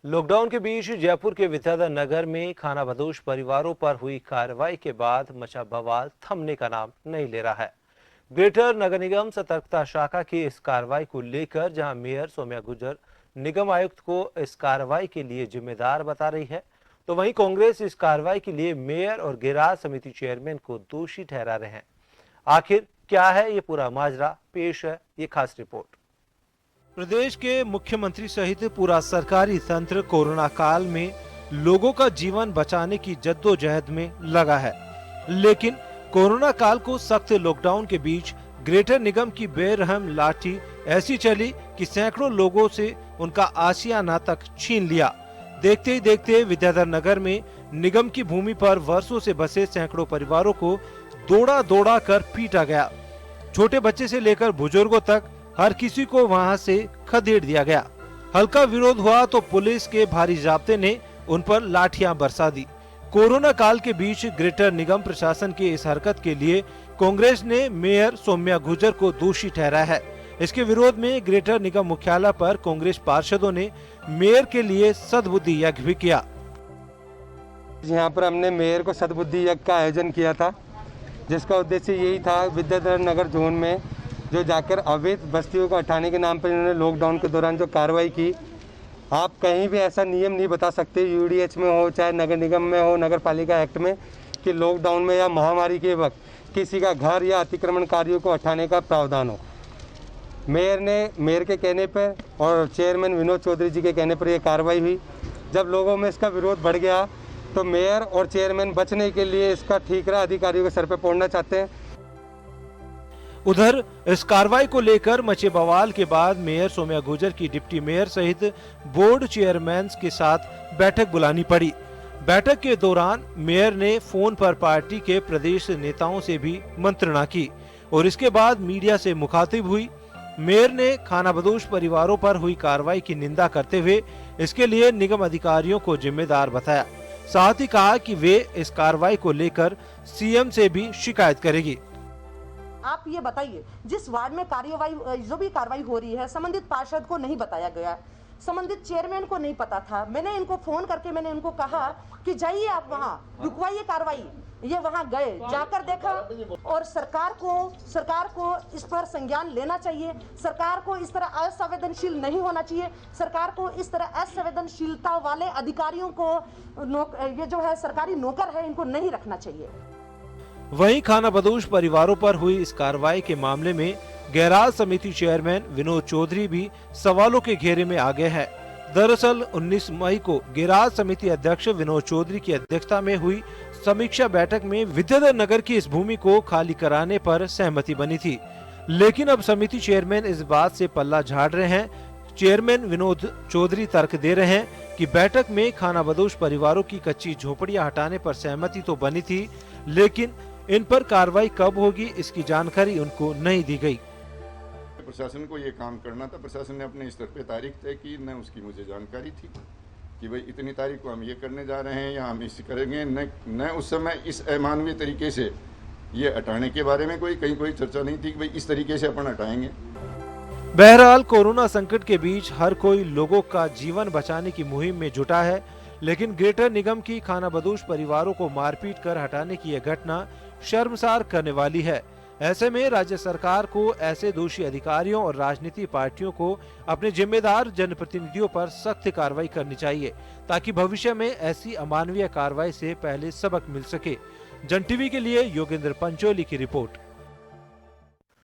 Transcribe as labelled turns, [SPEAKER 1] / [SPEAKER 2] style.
[SPEAKER 1] Lockdown के बीच जयपुर के विद्याधर नगर में खानाबदोश परिवारों पर हुई कार्रवाई के बाद मचा बवाल थमने का नाम नहीं ले रहा है। ग्रेटर नगर निगम सतर्कता शाखा की इस कार्रवाई को लेकर जहां मेयर सौम्या गुर्जर निगम आयुक्त को इस कार्रवाई के लिए जिम्मेदार बता रही है, तो वहीं कांग्रेस इस कार्रवाई के लिए मेयर और गैराज समिति चेयरमैन को दोषी ठहरा रहे हैं। आखिर क्या है ये पूरा माजरा, पेश है ये खास रिपोर्ट। प्रदेश के मुख्यमंत्री सहित पूरा सरकारी तंत्र कोरोना काल में लोगों का जीवन बचाने की जद्दोजहद में लगा है, लेकिन कोरोना काल को सख्त लॉकडाउन के बीच ग्रेटर निगम की बेरहम लाठी ऐसी चली कि सैकड़ों लोगों से उनका आशियाना तक छीन लिया। देखते ही देखते विद्याधर नगर में निगम की भूमि पर वर्षों से बसे सैकड़ों परिवारों को दौड़ा दौड़ा कर पीटा गया। छोटे बच्चे से लेकर बुजुर्गों तक हर किसी को वहां से खदेड़ दिया गया। हल्का विरोध हुआ तो पुलिस के भारी जाब्ते ने उन पर लाठियां बरसा दी। कोरोना काल के बीच ग्रेटर निगम प्रशासन की इस हरकत के लिए कांग्रेस ने मेयर सौम्या गुर्जर को दोषी ठहराया है। इसके विरोध में ग्रेटर निगम मुख्यालय पर कांग्रेस पार्षदों ने मेयर के लिए सद्बुद्धि यज्ञ भी किया।
[SPEAKER 2] यहाँ पर हमने मेयर को सद्बुद्धि यज्ञ का आयोजन किया था, जिसका उद्देश्य यही था विद्याधर नगर जोन में जो जाकर अवैध बस्तियों को हटाने के नाम पर इन्होंने लॉकडाउन के दौरान जो कार्रवाई की। आप कहीं भी ऐसा नियम नहीं बता सकते, यूडीएच में हो चाहे नगर निगम में हो, नगर पालिका एक्ट में, कि लॉकडाउन में या महामारी के वक्त किसी का घर या अतिक्रमणकारियों को हटाने का प्रावधान हो। मेयर के कहने पर और चेयरमैन विनोद चौधरी जी के कहने पर यह कार्रवाई हुई। जब लोगों में इसका विरोध बढ़ गया तो मेयर और चेयरमैन बचने के लिए इसका ठीकरा अधिकारियों के सर पर फोड़ना चाहते हैं।
[SPEAKER 1] उधर इस कार्रवाई को लेकर मचे बवाल के बाद मेयर सौम्या गुर्जर की डिप्टी मेयर सहित बोर्ड चेयरमैन के साथ बैठक बुलानी पड़ी। बैठक के दौरान मेयर ने फोन पर पार्टी के प्रदेश नेताओं से भी मंत्रणा की और इसके बाद मीडिया से मुखातिब हुई। मेयर ने खानाबदोश परिवारों पर हुई कार्रवाई की निंदा करते हुए इसके लिए निगम अधिकारियों को जिम्मेदार बताया। साथ ही कहा कि वे इस कार्रवाई को लेकर सीएम से भी शिकायत करेगी।
[SPEAKER 3] आप ये बताइए, जिस वार्ड में कार्यवाही जो भी कार्रवाई हो रही है संबंधित पार्षद को नहीं बताया गया, संबंधित चेयरमैन को नहीं पता था। मैंने इनको फोन करके मैंने इनको कहा कि जाइए आप वहाँ रुकवाइए कार्रवाई। ये वहाँ गए, जाकर देखा और सरकार को इस पर संज्ञान लेना चाहिए। सरकार को इस तरह असंवेदनशील नहीं होना चाहिए। सरकार को इस तरह असंवेदनशीलता वाले अधिकारियों को ये जो है सरकारी नौकर है इनको नहीं रखना चाहिए।
[SPEAKER 1] वहीं खानाबदोश परिवारों पर हुई इस कार्रवाई के मामले में गैराज समिति चेयरमैन विनोद चौधरी भी सवालों के घेरे में आ गए हैं। दरअसल 19 मई को गैराज समिति अध्यक्ष विनोद चौधरी की अध्यक्षता में हुई समीक्षा बैठक में विद्याधर नगर की इस भूमि को खाली कराने पर सहमति बनी थी, लेकिन अब समिति चेयरमैन इस बात से पल्ला झाड़ रहे हैं। चेयरमैन विनोद चौधरी तर्क दे रहे हैं कि बैठक में खानाबदोश परिवारों की कच्ची झोपड़ियां हटाने पर सहमति तो बनी थी, लेकिन इन पर कार्रवाई कब होगी इसकी जानकारी उनको नहीं दी गई।
[SPEAKER 4] प्रशासन को ये काम करना था, प्रशासन ने अपने स्तर पे तारीख तय की, न उसकी मुझे जानकारी थी कि भाई इतनी तारीख को हम ये करने जा रहे हैं या हम इसे करेंगे। न उस समय इस अमानवीय तरीके से ये हटाने के बारे में कहीं कोई चर्चा नहीं थी कि भाई इस तरीके से अपन हटाएंगे।
[SPEAKER 1] बहरहाल कोरोना संकट के बीच हर कोई लोगों का जीवन बचाने की मुहिम में जुटा है, लेकिन ग्रेटर निगम की खानाबदोश परिवारों को मारपीट कर हटाने की यह घटना शर्मसार करने वाली है। ऐसे में राज्य सरकार को ऐसे दोषी अधिकारियों और राजनीतिक पार्टियों को अपने जिम्मेदार जनप्रतिनिधियों पर सख्त कार्रवाई करनी चाहिए, ताकि भविष्य में ऐसी अमानवीय कार्रवाई से पहले सबक मिल सके। जन टीवी के लिए योगेंद्र पंचोली की रिपोर्ट।